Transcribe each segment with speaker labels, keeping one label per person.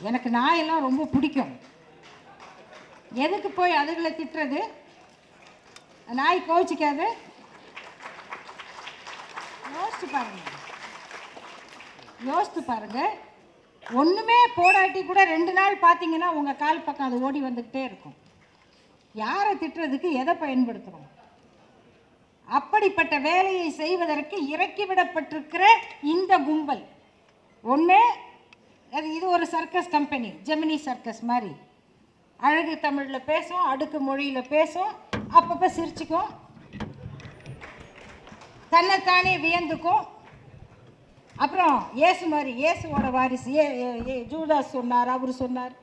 Speaker 1: எனக்கு நாயெல்லாம் ரொம்ப பிடிக்கும். எதுக்கு போய் அதுகளை திட்டுறது? நாய் கோச்சிக்காது. யோசித்து பாருங்க. ஒன்றுமே போடாட்டி கூட 2 நாள் பார்த்தீங்கன்னா உங்கள் கால் பக்கம் அது ஓடி வந்துக்கிட்டே இருக்கும். யாரை திட்டுறதுக்கு எதை பயன்படுத்துகிறோம்? அப்படிப்பட்ட வேலையை செய்வதற்கு இறக்கிவிடப்பட்டிருக்கிற இந்த கும்பல் ஒன்று, இது ஒரு சர்க்கஸ் கம்பெனி, ஜெமினி சர்க்கஸ் மாதிரி. அழகு தமிழில் பேசும், அடுக்கு மொழியில் பேசும், அப்பப்போ சிரிச்சுக்கும், தன்னைத்தானே வியந்துக்கும். அப்புறம் இயேசு மாதிரி, இயேசுவோட வாரிசு ஜூதாஸ் சொன்னார், அவர் சொன்னார்,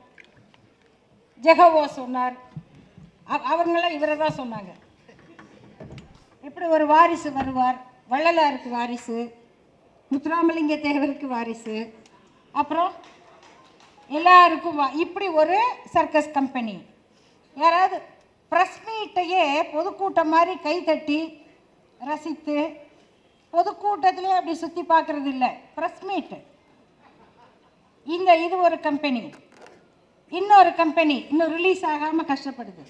Speaker 1: ஜெகவோ சொன்னார், அவங்களாம் இவரை தான் சொன்னாங்க. இப்படி ஒரு வாரிசு வருவார். வள்ளலாருக்கு வாரிசு, முத்துராமலிங்க தேவருக்கு வாரிசு, அப்புறம் எல்லாருக்கும் இப்படி ஒரு சர்க்கஸ் கம்பெனி. யாராவது ப்ரெஸ் மீட்டையே பொதுக்கூட்டம் மாதிரி கைத்தட்டி ரசித்து, பொதுக்கூட்டத்திலே அப்படி சுற்றி பார்க்கறது இல்லை, ப்ரெஸ் மீட்டு. இது ஒரு கம்பெனி. இன்னொரு கம்பெனி இன்னும் ரிலீஸ் ஆகாமல் கஷ்டப்படுது,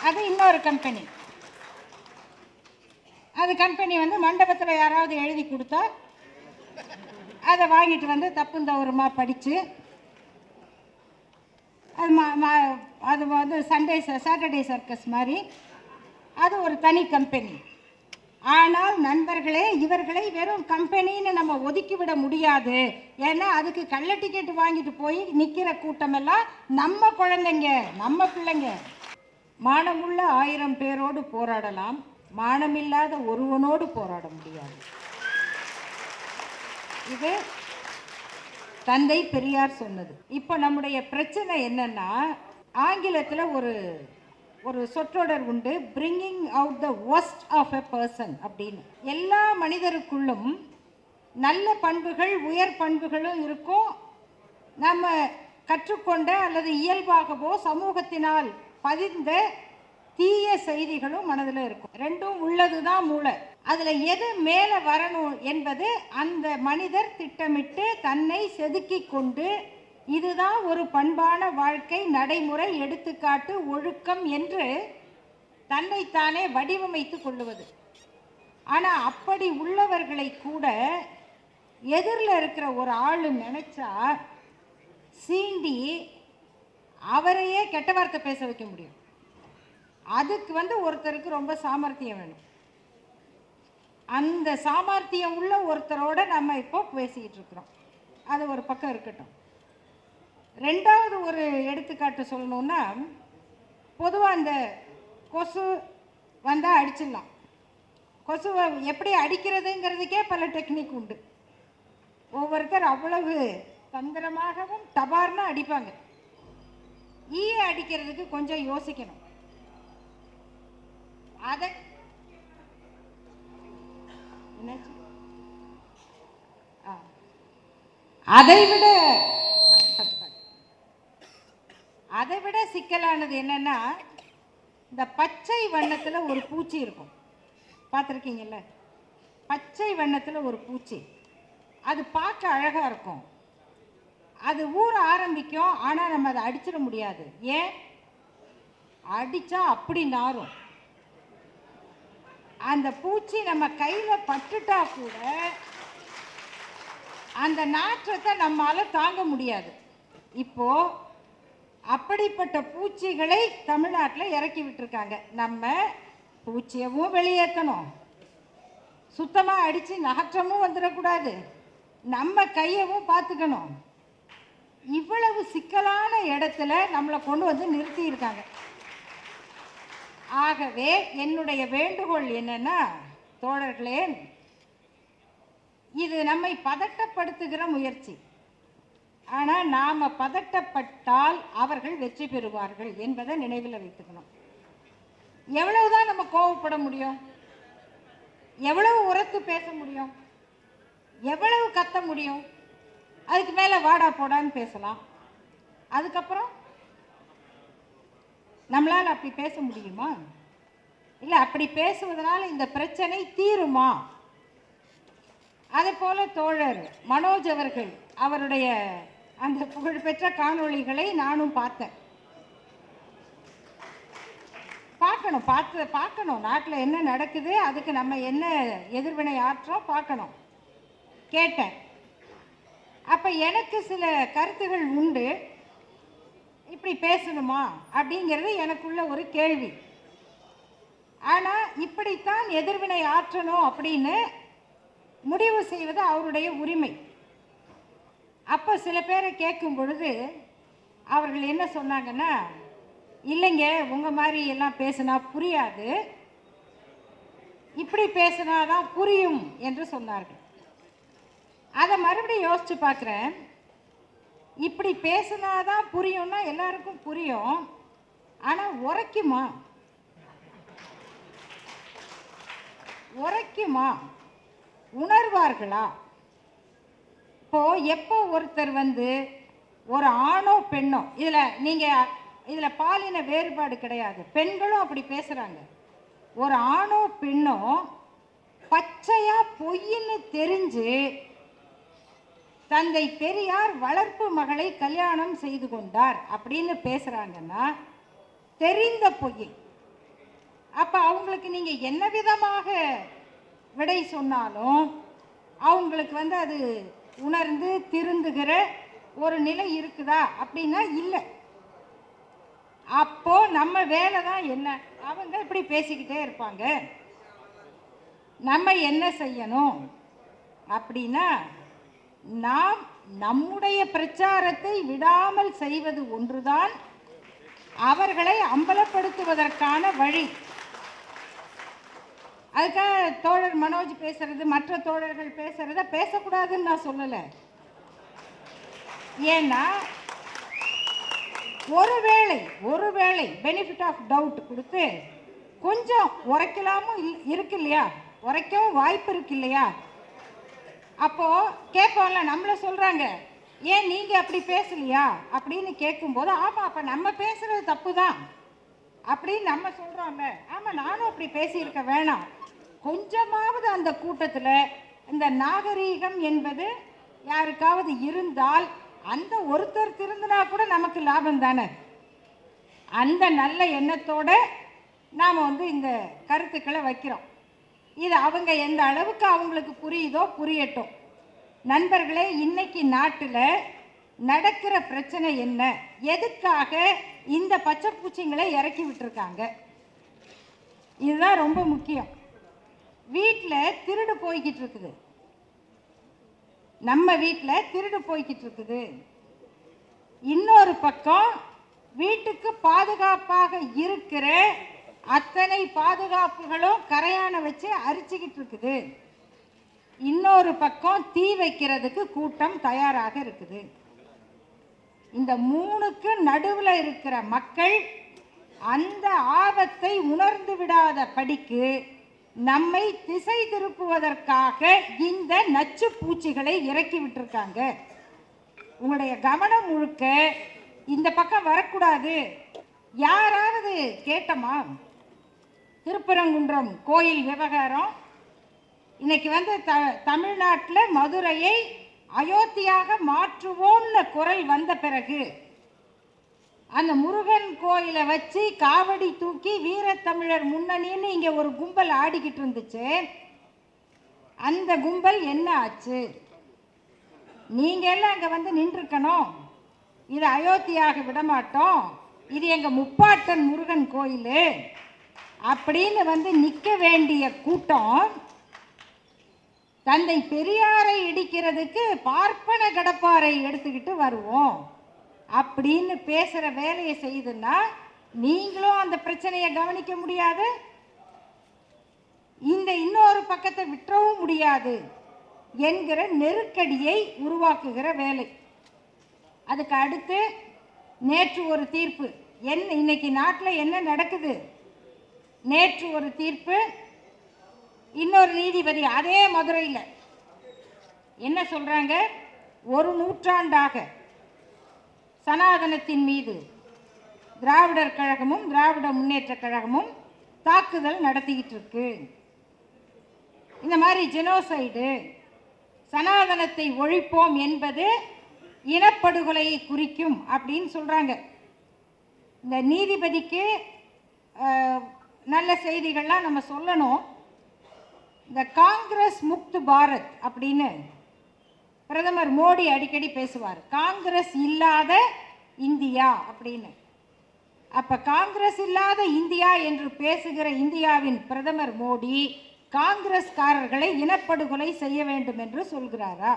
Speaker 1: அது இன்னொரு கம்பெனி. அது கம்பெனி மண்டபத்தில் யாராவது எழுதி கொடுத்தா அதை வாங்கிட்டு தப்பும் தவறுமா படித்து அது சாட்டர்டே சர்க்கஸ் மாதிரி, அது ஒரு தனி கம்பெனி. ஆனால் நண்பர்களே, இவர்களை வெறும் கம்பெனின்னு நம்ம ஒதுக்கிவிட முடியாது. ஏன்னா அதுக்கு கள்ள டிக்கெட் வாங்கிட்டு போய் நிற்கிற கூட்டமெல்லாம் நம்ம குழந்தைங்க, நம்ம பிள்ளைங்க. மானமுள்ள 1000 பேரோடு போராடலாம், மானமில்லாத ஒருவனோடு போராட முடியாது. இது தந்தை பெரியார் சொன்னது. இப்போ நம்முடைய பிரச்சனை என்னன்னா, ஆங்கிலத்தில் ஒரு சொற்றொடர் உண்டு, bringing out the worst of a person அப்படின்னு. எல்லா மனிதருக்குள்ளும் நல்ல பண்புகள், உயர் பண்புகளும் இருக்கும். நம்ம கற்றுக்கொண்ட அல்லது இயல்பாகவோ சமூகத்தினால் பதிந்த தீய செய்திகளும் மனதில் இருக்கும். ரெண்டும் உள்ளது தான் மூளை. அதில் எது மேலே வரணும் என்பது அந்த மனிதர் திட்டமிட்டு தன்னை செதுக்கி கொண்டு, இதுதான் ஒரு பண்பான வாழ்க்கை நடைமுறை, எடுத்துக்காட்டு, ஒழுக்கம் என்று தன்னைத்தானே வடிவமைத்து கொள்ளுவது. ஆனால் அப்படி உள்ளவர்களை கூட எதிரில் இருக்கிற ஒரு ஆள் நினைச்சா சீண்டி அவரையே கெட்ட வார்த்தை பேச வைக்க முடியும். அதுக்கு ஒருத்தருக்கு ரொம்ப சாமர்த்தியம் வேணும். அந்த சாமர்த்தியம் உள்ள ஒருத்தரோட நம்ம இப்போ பேசிக்கிட்டு இருக்கிறோம். அது ஒரு பக்கம் இருக்கட்டும். ரெண்டாவது ஒரு எடுத்துக்காட்டு சொல்லணும்னா, பொதுவாக அந்த கொசு வந்தால் அடிச்சிடலாம். கொசுவை எப்படி அடிக்கிறதுங்கிறதுக்கே பல டெக்னிக் உண்டு. ஒவ்வொருத்தர் அவ்வளவு தந்திரமாகவும் தபார்னு அடிப்பாங்க. ஈயை அடிக்கிறதுக்கு கொஞ்சம் யோசிக்கணும். அதை விட சிக்கலானது என்னன்னா, இந்த பச்சை வண்ணத்தில் ஒரு பூச்சி இருக்கும், பார்த்துருக்கீங்கல்ல? பச்சை வண்ணத்தில் ஒரு பூச்சி, அது பார்க்க அழகாக இருக்கும். அது ஊற ஆரம்பிக்கும், ஆனால் நம்ம அதை அடிச்சிட முடியாது. ஏன்? அடித்தா அப்படி நாரும். அந்த பூச்சி நம்ம கையில் பட்டுட்டா கூட அந்த நாற்றத்தை நம்மால் தாங்க முடியாது. இப்போ அப்படிப்பட்ட பூச்சிகளை தமிழ்நாட்டில் இறக்கி விட்டுருக்காங்க. நம்ம பூச்சியவும் வெளியேற்றணும், சுத்தமாக அடித்து நகற்றமும் வந்துடக்கூடாது, நம்ம கையவும் பார்த்துக்கணும். இவ்வளவு சிக்கலான இடத்துல நம்மளை கொண்டு நிறுத்தி இருக்காங்க. ஆகவே என்னுடைய வேண்டுகோள் என்னன்னா, தோழர்களே, இது நம்மை பதட்டப்படுத்துகிற முயற்சி. ஆனால் நாம் பதட்டப்பட்டால் அவர்கள் வெற்றி பெறுவார்கள் என்பதை நினைவில் வைத்துக்கணும். எவ்வளவுதான் நம்ம கோவப்பட முடியும்? எவ்வளவு உரத்து பேச முடியும்? எவ்வளவு கத்த முடியும்? அதுக்கு மேலே வாடா போடான்னு பேசலாம். அதுக்கப்புறம் நம்மளால் அப்படி பேச முடியுமா? இல்லை, அப்படி பேசுவதனால இந்த பிரச்சனை தீருமா? அதே போல தோழர் மனோஜ் அவர்கள் அவருடைய அந்த புகழ்பெற்ற காணொளிகளை நானும் பார்த்தேன். பார்க்கணும் நாட்டில் என்ன நடக்குது, அதுக்கு நம்ம என்ன எதிர்வினை ஆற்றோம் பார்க்கணும். கேட்டேன். அப்போ எனக்கு சில கருத்துகள் உண்டு. இப்படி பேசணுமா அப்படிங்கிறது எனக்குள்ள ஒரு கேள்வி. ஆனால் இப்படித்தான் எதிர்வினை ஆற்றணும் அப்படின்னு முடிவு செய்வது அவருடைய உரிமை. அப்போ சில பேரை கேட்கும் பொழுது அவர்கள் என்ன சொன்னாங்கன்னா, இல்லைங்க உங்கள் மாதிரி எல்லாம் பேசினா புரியாது, இப்படி பேசினாதான் புரியும் என்று சொன்னார்கள். அதை மறுபடியும் யோசித்து பார்க்குறேன். இப்படி பேசினாதான் புரியும்னா எல்லாருக்கும் புரியும், ஆனால் உரைக்குமா, உணர்வார்களா? இப்போ எப்போ ஒருத்தர் வந்து ஒரு ஆணோ பெண்ணோ, இதில் பாலின வேறுபாடு கிடையாது, பெண்களும் அப்படி பேசுகிறாங்க. ஒரு ஆணோ பெண்ணோ பச்சையா பொய்ன்னு தெரிஞ்சு தந்தை பெரியார் வளர்ப்பு மகளை கல்யாணம் செய்து கொண்டார் அப்படின்னு பேசுகிறாங்கன்னா தெரிந்த பொய். அப்போ அவங்களுக்கு நீங்கள் என்ன விதமாக விடை சொன்னாலும் அவங்களுக்கு வந்து அது உணர்ந்து திருந்துகிற ஒரு நிலை இருக்குதா அப்படின்னா இல்லை. அப்போ நம்ம வேலை தான் என்ன? அவங்க இப்படி பேசிக்கிட்டே இருப்பாங்க. நம்ம என்ன செய்யணும் அப்படின்னா, நாம் நம்முடைய பிரச்சாரத்தை விடாமல் செய்வது ஒன்றுதான் அவர்களை அம்பலப்படுத்துவதற்கான வழி. அதுக்காக தோழர் மனோஜ் பேசுறது, மற்ற தோழர்கள் பேசுறத பேசக்கூடாதுன்னு நான் சொல்லலை. ஏன்னா ஒருவேளை பெனிஃபிட் ஆஃப் டவுட் கொடுத்து கொஞ்சம் உரைக்கலாமும் இருக்கு இல்லையா, உரைக்கவும் வாய்ப்பு இருக்கு இல்லையா. அப்போது கேட்போம்ல, நம்மளை சொல்கிறாங்க ஏன் நீங்கள் அப்படி பேசலையா அப்படின்னு கேட்கும்போது, ஆமாம் அப்போ நம்ம பேசுகிறது தப்பு தான் அப்படின்னு நம்ம சொல்கிறோம்ல. ஆமாம் நானும் அப்படி பேசியிருக்க வேணாம். கொஞ்சமாவது அந்த கூட்டத்தில் இந்த நாகரீகம் என்பது யாருக்காவது இருந்தால் அந்த ஒருத்தர் திருந்தினா கூட நமக்கு லாபம் தானே. அந்த நல்ல எண்ணத்தோடு நாம் வந்து இந்த கருத்துக்களை வைக்கிறோம். இது அவங்க எந்த அளவுக்கு அவங்களுக்கு புரியுதோ புரியட்டும். நண்பர்களே, இன்னைக்கு நாட்டில் நடக்கிற பிரச்சனை என்ன, எதுக்காக இந்த பச்சை பூச்சிங்களை இறக்கி விட்டுருக்காங்க, இதுதான் ரொம்ப முக்கியம். வீட்டில் திருடு போய்கிட்டு இருக்குது, நம்ம வீட்டில் திருடு போய்கிட்டு இருக்குது. இன்னொரு பக்கம் வீட்டுக்கு பாதுகாப்பாக இருக்கிற அத்தனை பாதுகாப்புகளும் கரையான வச்சு அரிச்சுக்கிட்டு இருக்குது. இன்னொரு பக்கம் தீ வைக்கிறதுக்கு கூட்டம் தயாராக இருக்குது. இந்த மூணுக்கு நடுவில் இருக்கிற மக்கள் அந்த ஆபத்தை உணர்ந்து விடாத படிக்கு நம்மை திசை திருப்புவதற்காக இந்த நச்சு பூச்சிகளை இறக்கி விட்டுருக்காங்க. உங்களுடைய கவனம் முழுக்க இந்த பக்கம் வரக்கூடாது. யாராவது கேட்டமா? திருப்பரங்குன்றம் கோயில் விவகாரம் இன்னைக்கு வந்து தமிழ்நாட்டில் மதுரையை அயோத்தியாக மாற்றுவோம்னு குரல் வந்த பிறகு அந்த முருகன் கோயிலை வச்சு காவடி தூக்கி வீரத்தமிழர் முன்னணின்னு இங்கே ஒரு கும்பல் ஆடிக்கிட்டு இருந்துச்சு. அந்த கும்பல் என்ன ஆச்சு? நீங்கள் எல்லாம் அங்கே வந்து நின்றுக்கணும், இது அயோத்தியாக விடமாட்டோம், இது எங்கள் முப்பாட்டன் முருகன் கோயில் அப்படின்னு வந்து நிற்க வேண்டிய கூட்டம் தந்தை பெரியாரை இடிக்கிறதுக்கு பார்ப்பன கடப்பாரை எடுத்துக்கிட்டு வருவோம் அப்படின்னு பேசுகிற வேலையை செய்யுதுன்னா நீங்களும் அந்த பிரச்சனையை கவனிக்க முடியாது, இந்த இன்னொரு பக்கத்தை விட்டுறவும் முடியாது என்கிற நெருக்கடியை உருவாக்குகிற வேலை. அதுக்கு அடுத்து நேற்று ஒரு தீர்ப்பு. இன்னைக்கு நாட்டில் என்ன நடக்குது? நேற்று ஒரு தீர்ப்பு, இன்னொரு நீதிபதி அதே மதுரையில் என்ன சொல்கிறாங்க? ஒரு நூற்றாண்டாக சனாதனத்தின் மீது திராவிடர் கழகமும் திராவிட முன்னேற்ற கழகமும் தாக்குதல் நடத்திக்கிட்டு இருக்கு. இந்த மாதிரி ஜெனோசைடு சனாதனத்தை ஒழிப்போம் என்பது இனப்படுகொலையை குறிக்கும் அப்படின்னு சொல்கிறாங்க. இந்த நீதிபதிக்கு நல்ல செய்திகள்லாம் நம்ம சொல்லணும். இந்த காங்கிரஸ் முக்து பாரத் அப்படின்னு பிரதமர் மோடி அடிக்கடி பேசுவார், காங்கிரஸ் இல்லாத இந்தியா அப்படின்னு. அப்போ காங்கிரஸ் இல்லாத இந்தியா என்று பேசுகிற இந்தியாவின் பிரதமர் மோடி காங்கிரஸ்காரர்களை இனப்படுகொலை செய்ய வேண்டும் என்று சொல்கிறாரா?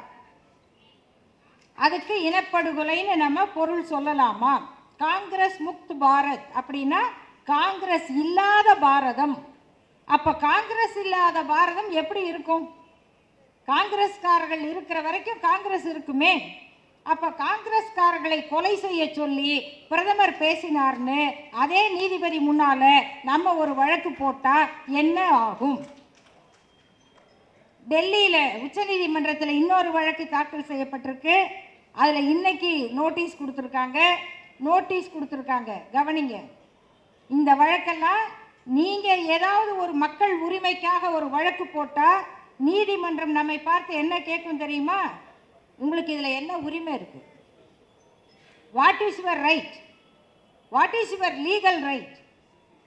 Speaker 1: அதுக்கு இனப்படுகொலைன்னு நம்ம பொருள் சொல்லலாமா? காங்கிரஸ் முக்த் பாரத் அப்படின்னா காங்கிரஸ் இல்லாத பாரதம். அப்போ காங்கிரஸ் இல்லாத பாரதம் எப்படி இருக்கும்? காங்கிரஸ்காரர்கள் இருக்கிற வரைக்கும் காங்கிரஸ் இருக்குமே. அப்போ காங்கிரஸ்காரர்களை கொலை செய்ய சொல்லி பிரதமர் பேசினார்னு அதே நீதிபதி முன்னால நம்ம ஒரு வழக்கு போட்டால் என்ன ஆகும்? டெல்லியில் உச்சநீதிமன்றத்தில் இன்னொரு வழக்கு தாக்கல் செய்யப்பட்டிருக்கு. அதில் இன்னைக்கு நோட்டீஸ் கொடுத்துருக்காங்க. கவனிங்க, இந்த வழக்கெல்லாம் நீங்கள் ஏதாவது ஒரு மக்கள் உரிமைக்காக ஒரு வழக்கு போட்டால் நீதிமன்றம் நம்மை பார்த்து என்ன கேட்கும் தெரியுமா? உங்களுக்கு இதில் என்ன உரிமை இருக்குது? What is your right? What is your legal right?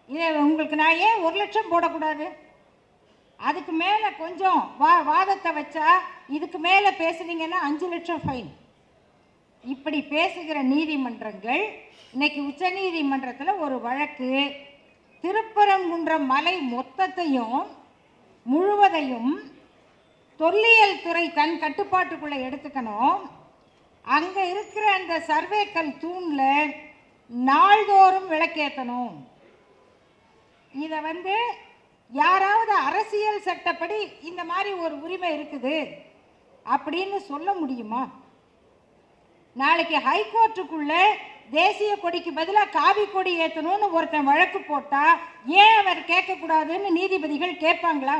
Speaker 1: இதை உங்களுக்கு நான் ஏன் 1 லட்சம் போடக்கூடாது? அதுக்கு மேலே கொஞ்சம் வாதத்தை வச்சா இதுக்கு மேலே பேசுனீங்கன்னா 5 லட்சம் ஃபைன். இப்படி பேசுகிற நீதிமன்றங்கள் இன்னைக்கு உச்ச நீதிமன்றத்தில் ஒரு வழக்கு, திருப்பரங்குன்றம் மலை மொத்தத்தையும் முழுவதையும் தொல்லியல் துறை தன் கட்டுப்பாட்டுக்குள்ளே எடுத்துக்கணும். அங்கே இருக்கிற அந்த சர்வேக்கல் தூணில் நாள்தோறும் விளக்கேற்றணும். இதை யாராவது அரசியல் சட்டப்படி இந்த மாதிரி ஒரு உரிமை இருக்குது அப்படின்னு சொல்ல முடியுமா? நாளைக்கு ஹைகோர்ட்டுக்குள்ள தேசிய கொடிக்கு பதிலாக காவி கொடி ஏற்றணும்னு ஒருத்தன் வழக்கு போட்டால் ஏன் அவர் கேட்கக்கூடாதுன்னு நீதிபதிகள் கேட்பாங்களா?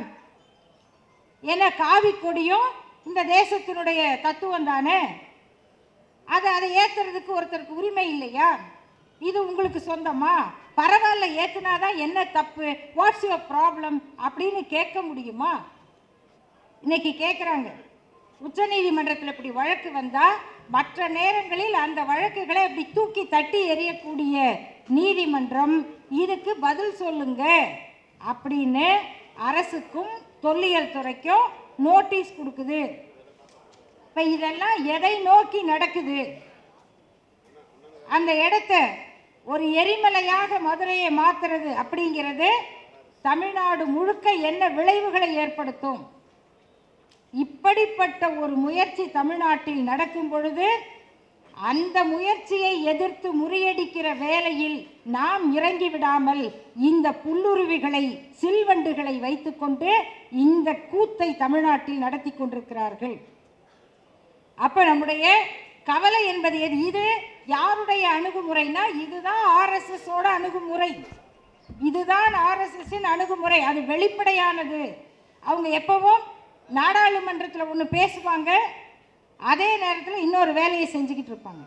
Speaker 1: ஏன்னா காவி கொடியும் இந்த தேசத்தினுடைய தத்துவம் தானே. அதை ஏற்றுறதுக்கு ஒருத்தருக்கு உரிமை இல்லையா? இது உங்களுக்கு சொந்தமா? பரவாயில்ல, ஏற்றுனாதான் என்ன தப்பு? வாட்ஸ் யுவர் ப்ராப்ளம் அப்படின்னு கேட்க முடியுமா? இன்னைக்கு கேட்குறாங்க. உச்சநீதிமன்றத்தில் இப்படி வழக்கு வந்தால் மற்ற நேரங்களில் அந்த வழக்குகளை அப்படி தூக்கி தட்டி எறியக்கூடிய நீதிமன்றம் இதுக்கு பதில் சொல்லுங்க அப்படின்னு அரசுக்கும் தொல்லியல் துறைக்கும் நோட்டீஸ் கொடுக்குது. இப்போ இதெல்லாம் எதை நோக்கி நடக்குது? அந்த இடத்த ஒரு எரிமலையாக மதுரையை மாற்றுறது அப்படிங்கிறது தமிழ்நாடு முழுக்க என்ன விளைவுகளை ஏற்படுத்தும்? இப்படிப்பட்ட ஒரு முயற்சி தமிழ்நாட்டில் நடக்கும் பொழுது அந்த முயற்சியை எதிர்த்து முறியடிக்கிற வேளையில் நாம் இறங்கிவிடாமல் இந்த புல்லுருவிகளை, சில்வண்டுகளை வைத்துக்கொண்டு இந்த கூத்தை தமிழ்நாட்டில் நடத்தி கொண்டிருக்கிறார்கள். அப்ப நம்முடைய கவலை என்பது இது யாருடைய அணுகுமுறைனா, இதுதான் RSS ஓட அணுகுமுறை. இதுதான் RSS அணுகுமுறை. அது வெளிப்படையானது. அவங்க எப்பவும் நாடாளுமன்றத்தில் ஒன்று பேசுவாங்க, அதே நேரத்தில் இன்னொரு வேலையை செஞ்சுக்கிட்டு இருப்பாங்க.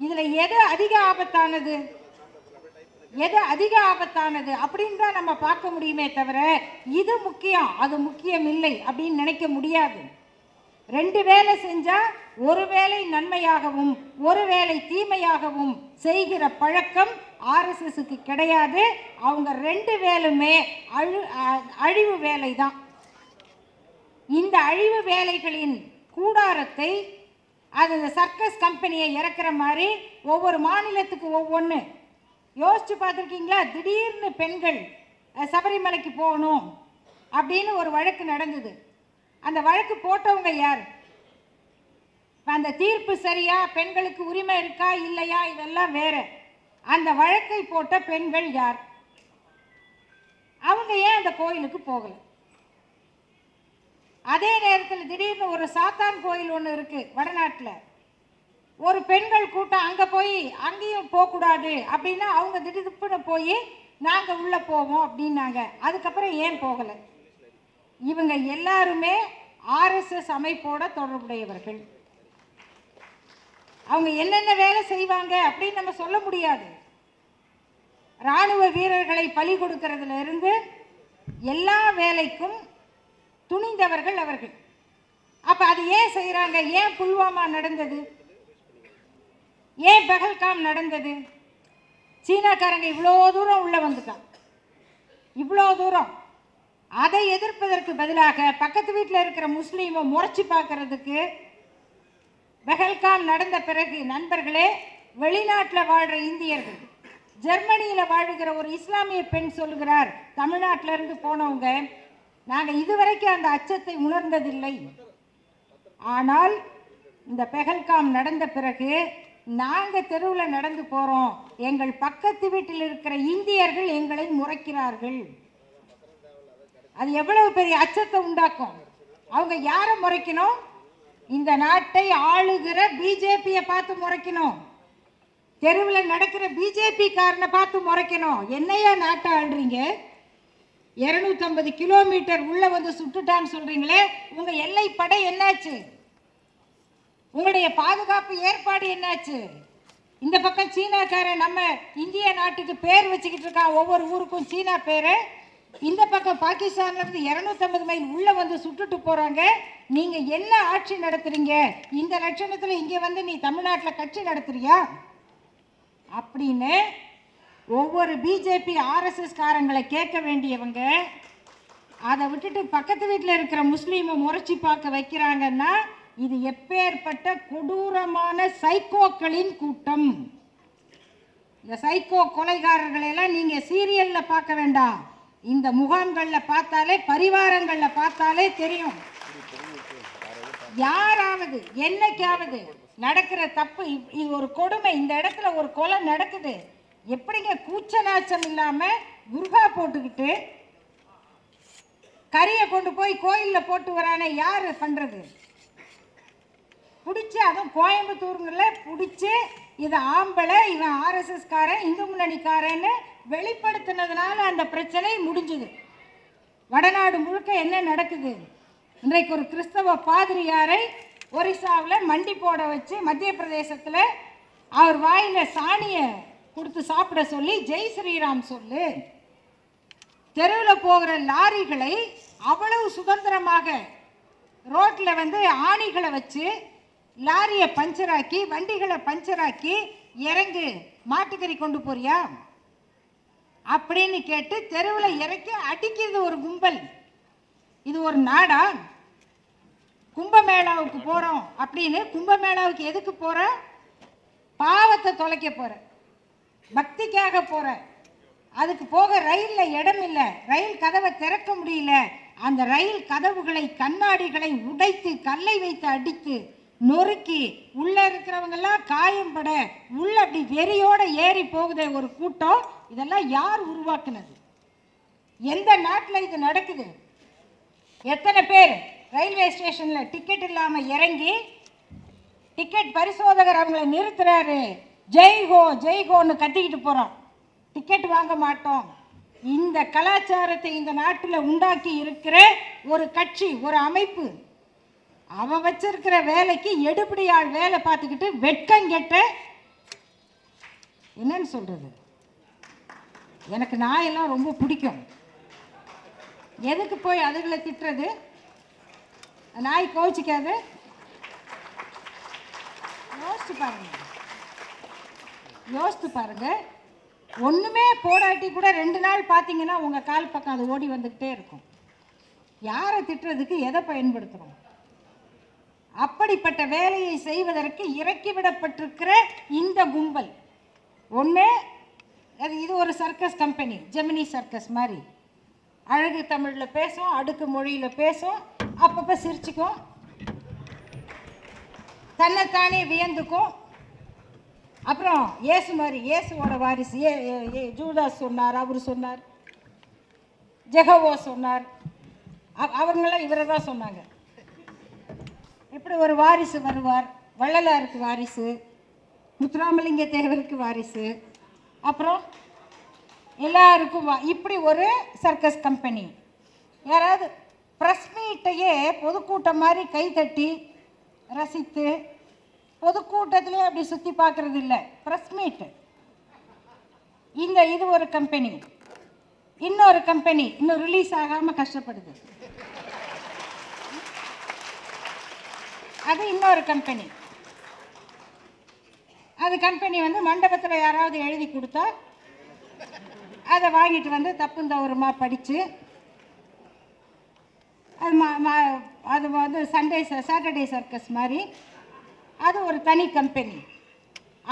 Speaker 1: இதில் எது அதிக ஆபத்தானது அப்படின்னு தான் நம்ம பார்க்க முடியுமே தவிர இது முக்கியம் அது முக்கியம் இல்லை அப்படின்னு நினைக்க முடியாது. 2 வேலை செஞ்சால் ஒரு வேலை நன்மையாகவும் ஒரு வேலை தீமையாகவும் செய்கிற பழக்கம் RSSக்கு கிடையாது. அவங்க 2 வேலுமே அழிவு வேலை தான். இந்த அழிவு வேலைகளின் கூடாரத்தை அது இந்த சர்க்கஸ் கம்பெனியை இறக்குற மாதிரி ஒவ்வொரு மாநிலத்துக்கு ஒவ்வொன்று யோசிச்சு பார்த்துருக்கீங்களா? திடீர்னு பெண்கள் சபரிமலைக்கு போகணும் அப்படின்னு ஒரு வழக்கு நடந்தது. அந்த வழக்கு போட்டவங்க யார்? அந்த தீர்ப்பு சரியா, பெண்களுக்கு உரிமை இருக்கா இல்லையா, இதெல்லாம் வேற. அந்த வழக்கை போட்ட பெண்கள் யார்? அவங்க ஏன் அந்த கோயிலுக்கு போகலை? அதே நேரத்தில் திடீர்னு ஒரு சாத்தான் கோயில் ஒன்று இருக்கு வடநாட்டில், ஒரு பெண்கள் கூட்டம் அங்கே போய் அங்கேயும் போகக்கூடாது அப்படின்னா அவங்க திடீர்னு போய் நாங்கள் உள்ளே போவோம் அப்படின்னாங்க. அதுக்கப்புறம் ஏன் போகலை? இவங்க எல்லாருமே RSS அமைப்போட தொடர்புடையவர்கள். அவங்க என்னென்ன வேலை செய்வாங்க அப்படின்னு நம்ம சொல்ல முடியாது. இராணுவ வீரர்களை பலி கொடுக்கறதுல இருந்து எல்லா வேலைக்கும் துணிந்தவர்கள் அவர்கள். அப்ப அது ஏன் செய்யறாங்க? ஏன் புல்வாமா நடந்தது? ஏன் பஹல்காம் நடந்தது? சீனாக்காரங்க இவ்வளோ தூரம் உள்ள வந்துட்டான், இவ்வளோ தூரம். அதை எதிர்ப்பதற்கு பதிலாக பக்கத்து வீட்டில் இருக்கிற முஸ்லீமை முறைச்சி பார்க்கறதுக்கு பஹல்காம் நடந்த பிறகு நண்பர்களே, வெளிநாட்டில் வாழ்கிற இந்தியர்கள், ஜெர்மனியில் வாழுகிற ஒரு இஸ்லாமிய பெண் சொல்கிறார், தமிழ்நாட்டிலிருந்து போனவங்க, நாங்கள் இதுவரைக்கும் அந்த அச்சத்தை உணர்ந்ததில்லை. ஆனால் இந்த பெஹல்காம் நடந்த பிறகு நாங்கள் தெருவில் நடந்து போகிறோம், எங்கள் பக்கத்து வீட்டில் இருக்கிற இந்தியர்கள் எங்களை முறைக்கிறார்கள். அது எவ்வளவு பெரிய அச்சத்தை உண்டாக்கும். அவங்க யாரை முறைக்கணும்? இந்த நாட்டை ஆளுகிற பிஜேபியை பார்த்து முறைக்கணும். தெருவில் நடக்கிற பிஜேபி காரனை பார்த்து முறைக்கணும். என்னையா நாட்டை ஆள்றீங்க? 250 கிலோமீட்டர் உள்ள வந்து சுட்டுட்டான்னு சொல்றீங்களே, உங்க எல்லை படை என்னாச்சு? உங்களுடைய பாதுகாப்பு ஏற்பாடு என்னாச்சு? இந்த பக்கம் சீனாக்காரன் நம்ம இந்திய நாட்டுக்கு பேர் வச்சுக்கிட்டு இருக்கான், ஒவ்வொரு ஊருக்கும் சீனா பேரு. இந்த பக்கம் பாகிஸ்தான்ல இருந்து 250 மைல் உள்ள வந்து சுட்டுட்டு போறாங்க. நீங்க என்ன ஆட்சி நடத்துறீங்க? இந்த லட்சணத்துல இங்க வந்து நீ தமிழ்நாட்டில் கட்சி நடத்துறியா அப்படின்னு ஒவ்வொரு பிஜேபி ஆர்எஸ்எஸ் காரங்களை கேட்க வேண்டியவங்க, அதை விட்டுட்டு பக்கத்து வீட்டில் இருக்கிற முஸ்லீமை முறைச்சி பார்க்க வைக்கிறாங்கன்னா இது எப்பேற்பட்ட கொடூரமான சைக்கோக்களின் கூட்டம். இந்த சைக்கோ கொலைகாரர்களை எல்லாம் நீங்க சீரியல்ல பார்க்க வேண்டாம், இந்த முகாம்களில் பார்த்தாலே, பரிவாரங்களில் பார்த்தாலே தெரியும். யாராவது என்னைக்காவது நடக்கிற தப்பு, இது ஒரு கொடுமை, இந்த இடத்துல ஒரு கொலை நடக்குது, எப்படிங்க கூச்ச நாச்சம் இல்லாம குர்கா போட்டுக்கிட்டு கறியை கொண்டு போய் கோயிலில் போட்டு வரானே, யார் பண்றது? பிடிச்சி, அதுவும் கோயம்புத்தூருங்கள பிடிச்சி, இது ஆம்பளை, இவன் ஆர்எஸ்எஸ் காரன், இந்து முன்னணிக்காரன்னு வெளிப்படுத்தினதுனால அந்த பிரச்சனை முடிஞ்சுது. வடநாடு முழுக்க என்ன நடக்குது? இன்றைக்கு ஒரு கிறிஸ்தவ பாதிரியாரை ஒரிசாவில் மண்டி போட வச்சு, மத்திய பிரதேசத்தில் அவர் வாயில் சாணியை கொடுத்து சாப்பிட சொல்லி ஜெய் ஸ்ரீராம் சொல்லு. தெருவில் போகிற லாரிகளை அவ்வளவு சுதந்திரமாக ரோட்டில் வந்து ஆணிகளை வச்சு லாரியை பஞ்சராக்கி, வண்டிகளை பஞ்சராக்கி, இறங்கு மாட்டுக்கறி கொண்டு போறியா அப்படின்னு கேட்டு தெருவில் இறக்கி அடிக்கிறது ஒரு கும்பல். இது ஒரு நாடா? கும்பமேளாவுக்கு போகிறோம் அப்படின்னு, கும்பமேளாவுக்கு எதுக்கு போகிற? பாவத்தை தொலைக்க போகிற, பக்திக்காக போகிற. அதுக்கு போக ரயிலில் இடம் இல்லை, ரயில் கதவை திறக்க முடியல, அந்த ரயில் கதவுகளை கண்ணாடிகளை உடைத்து கல்லை வைத்து அடித்து நொறுக்கி உள்ள இருக்கிறவங்கெல்லாம் காயம்பட உள்ள அப்படி வெறியோட ஏறி போகுதே ஒரு கூட்டம். இதெல்லாம் யார் உருவாக்குனது? எந்த நாட்டில் இது நடக்குது? எத்தனை பேர் ரயில்வே ஸ்டேஷனில் டிக்கெட் இல்லாமல் இறங்கி, டிக்கெட் பரிசோதகர் அவங்கள நிறுத்துறாரு, ஜெய்ஹோ ஜெய்ஹோன்னு கத்திக்கிட்டு போகிறோம், டிக்கெட் வாங்க மாட்டோம். இந்த கலாச்சாரத்தை இந்த நாட்டில் உண்டாக்கி இருக்கிற ஒரு கட்சி, ஒரு அமைப்பு, அவன் வச்சிருக்கிற வேலைக்கு எடுபடியாள் வேலை பார்த்துக்கிட்டு வெட்கங்கெட்ட, என்னன்னு சொல்றது? எனக்கு நாயெல்லாம் ரொம்ப பிடிக்கும். எதுக்கு போய் அதுகளை திட்டுறது? நாய் கோச்சிக்காது. யோசித்து பாருங்க. ஒன்றுமே போடாட்டி கூட 2 நாள் பார்த்தீங்கன்னா உங்கள் கால் பக்கம் அது ஓடி வந்துக்கிட்டே இருக்கும். யாரை திட்டுறதுக்கு எதை பயன்படுத்துகிறோம்? அப்படிப்பட்ட வேலையை செய்வதற்கு இறக்கிவிடப்பட்டிருக்கிற இந்த கும்பல் ஒன்று, இது ஒரு சர்க்கஸ் கம்பெனி, ஜெமினி சர்க்கஸ் மாதிரி. அழகு தமிழில் பேசும், அடுக்கு மொழியில் பேசும், அப்பப்போ சிரிச்சுக்கும், தன்னைத்தானே வியந்துக்கும். அப்புறம் இயேசு மாதிரி, இயேசுவோட வாரிசு ஜூதாஸ் சொன்னார், அவர் சொன்னார், ஜெகவோ சொன்னார், அவங்களாம் இவரை தான் சொன்னாங்க. இப்படி ஒரு வாரிசு வருவார், வள்ளலாருக்கு வாரிசு, முத்துராமலிங்க தேவருக்கு வாரிசு, அப்புறம் எல்லாருக்கும் இப்படி ஒரு சர்க்கஸ் கம்பெனி. யாராவது ப்ரெஸ் மீட்டையே பொதுக்கூட்டம் மாதிரி கைத்தட்டி ரசித்து, பொதுக்கூட்டத்திலே அப்படி சுற்றி பார்க்கறது இல்லை, ப்ரெஸ் மீட்டு. இது ஒரு கம்பெனி. இன்னொரு கம்பெனி இன்னும் ரிலீஸ் ஆகாமல் கஷ்டப்படுது. அது இன்னொரு கம்பெனி. அது கம்பெனி வந்து மண்டபத்தில் யாராவது எழுதி கொடுத்தா அதை வாங்கிட்டு வந்து தப்பும் தவறுமா படித்து அது வந்து சாட்டர்டே சர்க்கஸ் மாதிரி அது ஒரு தனி கம்பெனி.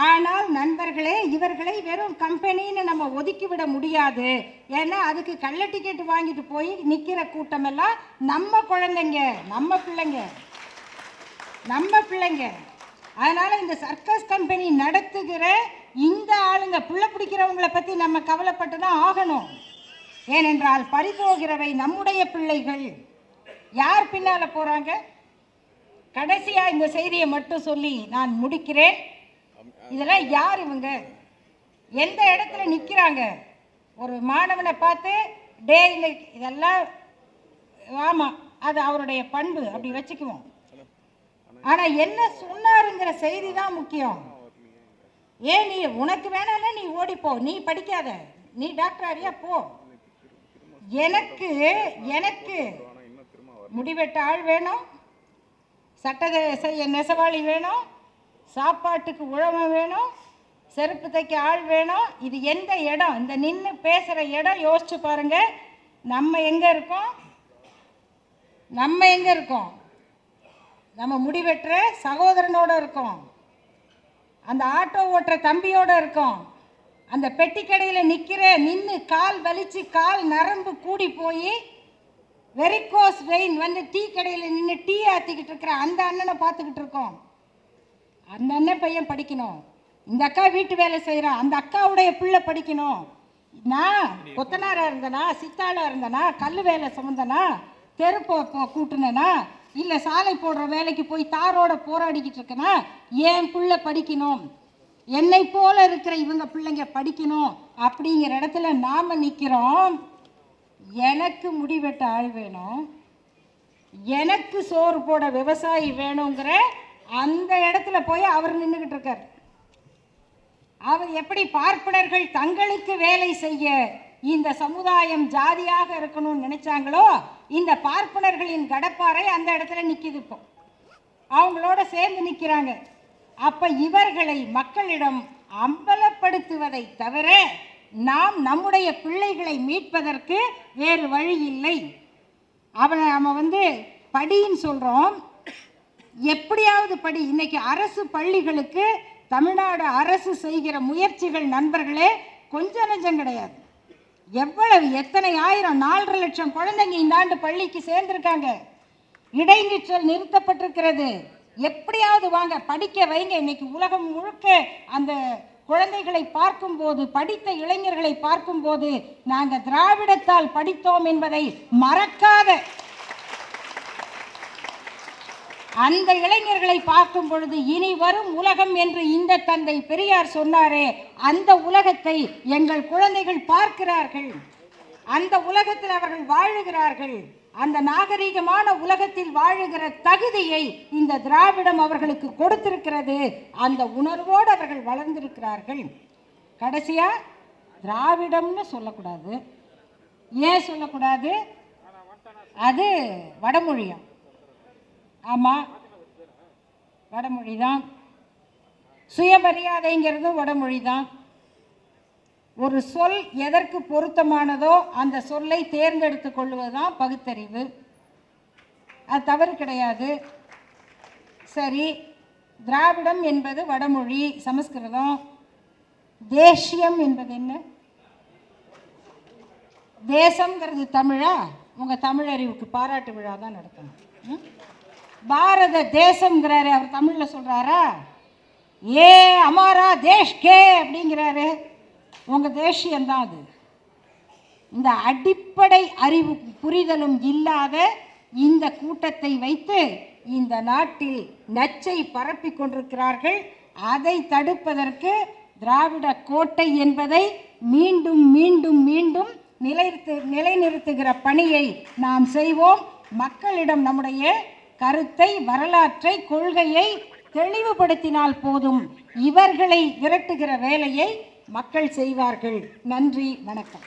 Speaker 1: ஆனால் நண்பர்களே, இவர்களை வெறும் கம்பெனின்னு நம்ம ஒதுக்கிவிட முடியாது. ஏன்னா அதுக்கு கள்ள டிக்கெட் வாங்கிட்டு போய் நிற்கிற கூட்டமெல்லாம் நம்ம குழந்தைங்க, நம்ம பிள்ளைங்க. அதனால் இந்த சர்க்கஸ் கம்பெனி நடத்துகிற இந்த ஆளுங்க புள்ள பிடிக்கிறவங்களை பற்றி நம்ம கவலைப்பட்டு தான் ஆகணும். ஏனென்றால் பறிபோகிறவை நம்முடைய பிள்ளைகள். யார் பின்னால் போகிறாங்க? கடைசியாக இந்த செய்தியை மட்டும் சொல்லி நான் முடிக்கிறேன். இதெல்லாம் யார் இவங்க? எந்த இடத்துல நிற்கிறாங்க? ஒரு மாணவனை பார்த்து டே இன்னைக்கு இதெல்லாம் ஆமாம், அது அவருடைய பண்பு, அப்படி வச்சுக்குவோம். ஆனால் என்ன சொன்னாருங்கிற செய்தி தான் முக்கியம். ஏன் நீ உனக்கு வேணாம்னா நீ ஓடிப்போ, நீ படிக்காத, நீ டாக்டர் ஆரியா போ. எனக்கு எனக்கு முடிவெட்ட ஆள் வேணும், சட்டத்தை செய்ய நெசவாளி வேணும், சாப்பாட்டுக்கு உழவன் வேணும், செருப்பு தைக்க ஆள் வேணும். இது எந்த இடம்? இந்த நின்று பேசுகிற இடம் யோசிச்சு பாருங்க. நம்ம எங்கே இருக்கோம்? நம்ம முடிவெட்டுற சகோதரனோட இருக்கோம், அந்த ஆட்டோ ஓட்டுற தம்பியோட இருக்கோம், அந்த பெட்டி கடையில் நின்று கால் வலிச்சு கால் நரம்பு கூடி போய் வெரிகோஸ் வெயின் வந்து டீ கடையில் நின்று டீ ஆற்றிக்கிட்டு இருக்கிற அந்த அண்ணனை பார்த்துக்கிட்டு இருக்கோம். அந்த அண்ணன் பையன் படிக்கணும், இந்த அக்கா வீட்டு வேலை செய்கிறான், அந்த அக்காவுடைய பிள்ளை படிக்கணும். நான் கொத்தனாராக இருந்தனா, சித்தாளாக இருந்தனா, கல் வேலை சுமந்தனா, தெருப்போ கூட்டுனேனா, இல்லை சாலை போடுற வேலைக்கு போய் தாரோட போராடிக்கிட்டு இருக்கேனா, என் பிள்ளை படிக்கணும், என்னை போல இருக்கிற இவங்க பிள்ளைங்க படிக்கணும் அப்படிங்கிற இடத்துல நாம் நிற்கிறோம். எனக்கு முடிவெட்ட ஆள் வேணும், எனக்கு சோறு போட விவசாயி வேணுங்கிற அந்த இடத்துல போய் அவர் நின்றுக்கிட்டு இருக்கார். அவர் எப்படி பார்ப்பனர்கள் தங்களுக்கு வேலை செய்ய இந்த சமுதாயம் ஜாதியாக இருக்கணும்னு நினைச்சாங்களோ, இந்த பார்ப்பனர்களின் கடப்பாறை அந்த இடத்துல நிற்கிது. இப்போ அவங்களோட சேர்ந்து நிற்கிறாங்க. அப்போ இவர்களை மக்களிடம் அம்பலப்படுத்துவதை தவிர நாம் நம்முடைய பிள்ளைகளை மீட்பதற்கு வேறு வழி இல்லை. நம்ம வந்து படின்னு சொல்கிறோம், எப்படியாவது படி. இன்னைக்கு அரசு பள்ளிகளுக்கு தமிழ்நாடு அரசு செய்கிற முயற்சிகள் நண்பர்களே கொஞ்சம் நெஞ்சம் கிடையாது. எவ்வளவு எத்தனை ஆயிரம் 4.5 லட்சம் குழந்தைங்க இந்த ஆண்டு பள்ளிக்கு சேர்ந்திருக்காங்க. இடைநிற்றல் நிறுத்தப்பட்டிருக்கிறது. எப்படியாவது வாங்க படிக்க வைங்க. இன்னைக்கு உலகம் முழுக்க அந்த குழந்தைகளை பார்க்கும்போது, படித்த இளைஞர்களை பார்க்கும்போது, நாங்கள் திராவிடத்தால் படித்தோம் என்பதை மறக்காத அந்த இளைஞர்களை பார்க்கும் பொழுது இனி வரும் உலகம் என்று இந்த தந்தை பெரியார் சொன்னாரே, அந்த உலகத்தை எங்கள் குழந்தைகள் பார்க்கிறார்கள், அந்த உலகத்தில் அவர்கள் வாழுகிறார்கள். அந்த நாகரீகமான உலகத்தில் வாழுகிற தகுதியை இந்த திராவிடம் அவர்களுக்கு கொடுத்திருக்கிறது. அந்த உணர்வோடு அவர்கள் வளர்ந்திருக்கிறார்கள். கடைசியா திராவிடம்னு சொல்லக்கூடாது. ஏன் சொல்லக்கூடாது? அது வடமொழியா? ஆமாம், வடமொழி தான். சுயமரியாதைங்கிறது வடமொழி தான். ஒரு சொல் எதற்கு பொருத்தமானதோ அந்த சொல்லை தேர்ந்தெடுத்து கொள்வதுதான் பகுத்தறிவு. அது தவறு கிடையாது. சரி, திராவிடம் என்பது வடமொழி, சமஸ்கிருதம். தேசியம் என்பது என்ன? தேசம்ங்கிறது தமிழா? உங்கள் தமிழறிவுக்கு பாராட்டு விழா தான் நடத்தணும். பாரத தேசம்ங்கிறாரு, அவர் தமிழில் சொல்கிறாரா? ஏ அமாரா தேஷ்கே அப்படிங்கிறாரு. உங்கள் தேசியம்தான் அது. இந்த அடிப்படை அறிவு புரிதலும் இல்லாத இந்த கூட்டத்தை வைத்து இந்த நாட்டில் நச்சை பரப்பி கொண்டிருக்கிறார்கள். அதை தடுப்பதற்கு திராவிட கோட்டை என்பதை மீண்டும் மீண்டும் மீண்டும் நிலைநிறுத்துகிற பணியை நாம் செய்வோம். மக்களிடம் நம்முடைய கருத்தை, வரலாற்றை, கொள்கையை தெளிவுபடுத்தினால் போதும். இவர்களை விரட்டுகிற வேலையை மக்கள் செய்வார்கள். நன்றி, வணக்கம்.